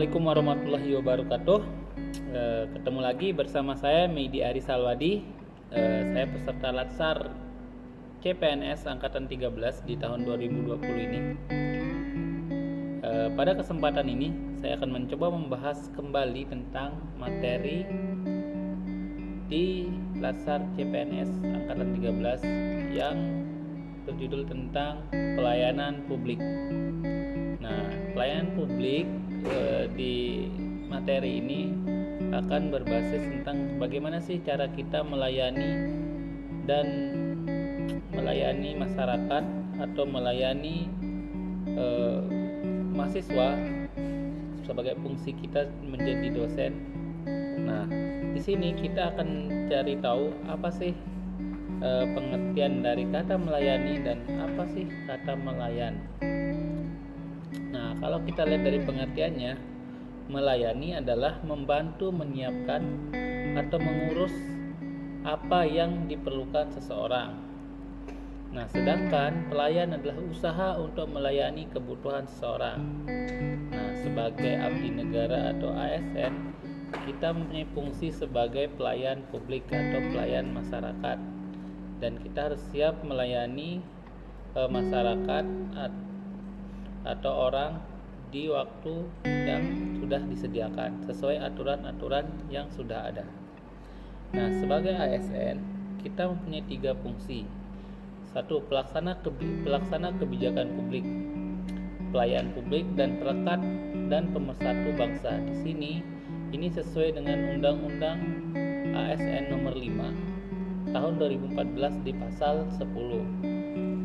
Assalamualaikum warahmatullahi wabarakatuh. Ketemu lagi bersama saya Meidi Ari Salwadi. Saya peserta Latsar CPNS angkatan 13 di tahun 2020 ini. Pada kesempatan ini saya akan mencoba membahas kembali tentang materi di Latsar CPNS angkatan 13 yang berjudul tentang pelayanan publik. Nah, pelayanan publik di materi ini akan berbasis tentang bagaimana sih cara kita melayani masyarakat atau melayani mahasiswa sebagai fungsi kita menjadi dosen. Nah, di sini kita akan cari tahu apa sih pengertian dari kata melayani dan apa sih kata melayan. Nah, kalau kita lihat dari pengertiannya, melayani adalah membantu menyiapkan atau mengurus apa yang diperlukan seseorang. Nah, sedangkan pelayan adalah usaha untuk melayani kebutuhan seseorang. Nah, sebagai abdi negara atau ASN, kita mempunyai fungsi sebagai pelayan publik atau pelayan masyarakat. Dan kita harus siap melayani masyarakat atau orang di waktu yang sudah disediakan sesuai aturan-aturan yang sudah ada. Nah, sebagai ASN kita mempunyai 3 fungsi. 1. Pelaksana kebijakan publik, pelayan publik dan perekat dan pemersatu bangsa. Di sini ini sesuai dengan Undang-Undang ASN nomor 5 tahun 2014 di pasal 10.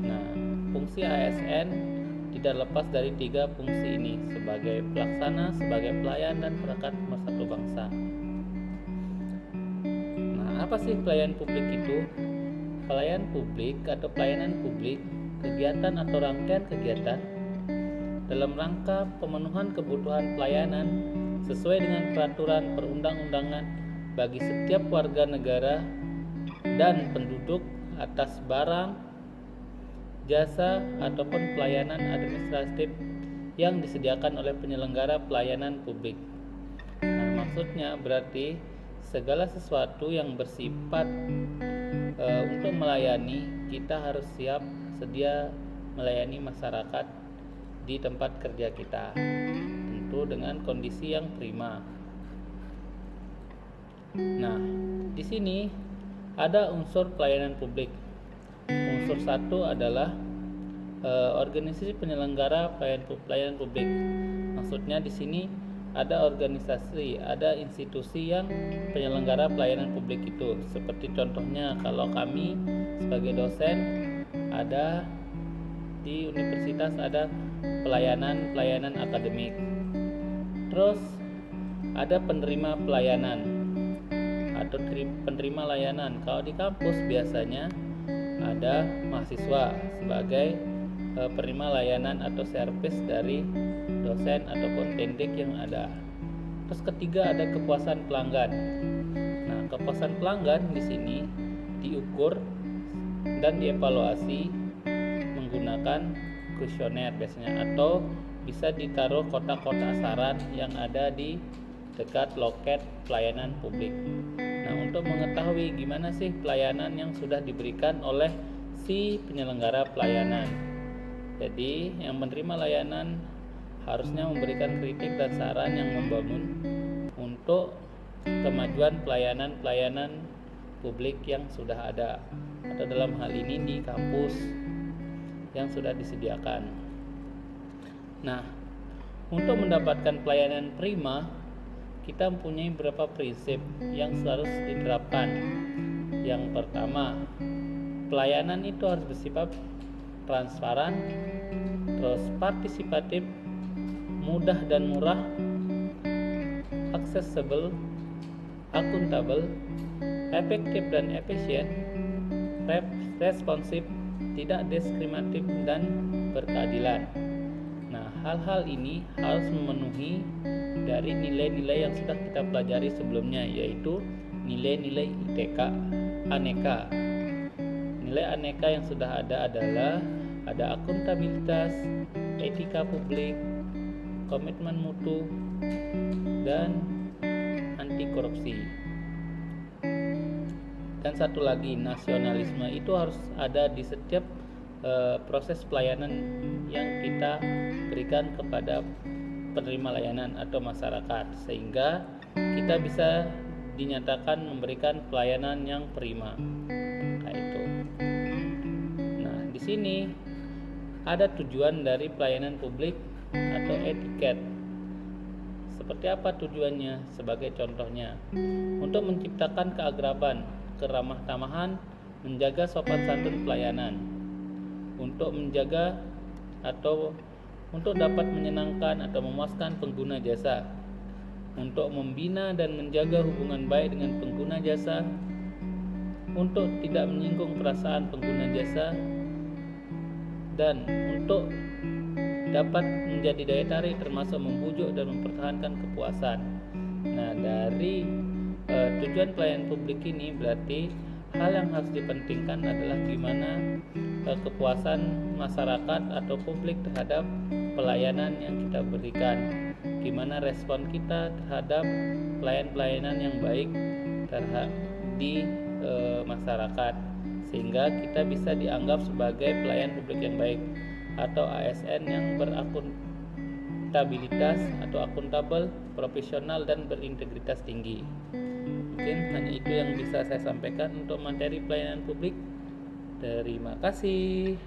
Nah, fungsi ASN tidak lepas dari 3 fungsi ini sebagai pelaksana, sebagai pelayan, dan perekat pemersatu bangsa. Nah, apa sih pelayan publik itu? Pelayan publik atau pelayanan publik, kegiatan atau rangkaian kegiatan dalam rangka pemenuhan kebutuhan pelayanan sesuai dengan peraturan perundang-undangan bagi setiap warga negara dan penduduk atas barang, jasa ataupun pelayanan administratif yang disediakan oleh penyelenggara pelayanan publik. Nah, maksudnya berarti segala sesuatu yang bersifat untuk melayani, kita harus siap sedia melayani masyarakat di tempat kerja kita, tentu dengan kondisi yang prima. Nah, di sini ada unsur pelayanan publik. Unsur 1 adalah organisasi penyelenggara pelayanan publik. Maksudnya di sini ada organisasi, ada institusi yang penyelenggara pelayanan publik itu. Seperti contohnya kalau kami sebagai dosen ada di universitas ada pelayanan akademik. Terus ada penerima pelayanan atau penerima layanan. Kalau di kampus biasanya ada mahasiswa sebagai penerima layanan atau servis dari dosen ataupun tendik yang ada. Terus ketiga ada kepuasan pelanggan. Nah, kepuasan pelanggan di sini diukur dan dievaluasi menggunakan kuesioner biasanya, atau bisa ditaruh kotak-kotak saran yang ada di dekat loket pelayanan publik. Nah, untuk mengetahui gimana sih pelayanan yang sudah diberikan oleh si penyelenggara pelayanan. Jadi, yang menerima layanan harusnya memberikan kritik dan saran yang membangun untuk kemajuan pelayanan publik yang sudah ada, atau dalam hal ini di kampus yang sudah disediakan. Nah, untuk mendapatkan pelayanan prima, kita mempunyai beberapa prinsip yang harus diterapkan. Yang pertama, pelayanan itu harus bersifat transparan, terus partisipatif, mudah dan murah, aksesibel, akuntabel, efektif dan efisien, responsif, tidak diskriminatif, dan berkeadilan. Nah, hal-hal ini harus memenuhi dari nilai-nilai yang sudah kita pelajari sebelumnya, yaitu nilai-nilai ITK aneka. Nilai aneka yang sudah ada adalah ada akuntabilitas, etika publik, komitmen mutu, dan anti korupsi. Dan satu lagi, nasionalisme itu harus ada di setiap proses pelayanan yang kita berikan kepada penerima layanan atau masyarakat, sehingga kita bisa dinyatakan memberikan pelayanan yang prima. Kayak itu. Nah, di sini ada tujuan dari pelayanan publik atau etiket. Seperti apa tujuannya? Sebagai contohnya, untuk menciptakan keakraban, keramah tamahan, menjaga sopan santun pelayanan, untuk menjaga atau untuk dapat menyenangkan atau memuaskan pengguna jasa, untuk membina dan menjaga hubungan baik dengan pengguna jasa, untuk tidak menyinggung perasaan pengguna jasa, dan untuk dapat menjadi daya tarik termasuk membujuk dan mempertahankan kepuasan. Nah, dari tujuan pelayanan publik ini berarti hal yang harus dipentingkan adalah gimana kepuasan masyarakat atau publik terhadap pelayanan yang kita berikan, gimana respon kita terhadap pelayanan yang baik di masyarakat, sehingga kita bisa dianggap sebagai pelayan publik yang baik atau ASN yang berakuntabilitas atau akuntabel, profesional, dan berintegritas tinggi. Mungkin hanya itu yang bisa saya sampaikan untuk materi pelayanan publik. Terima kasih.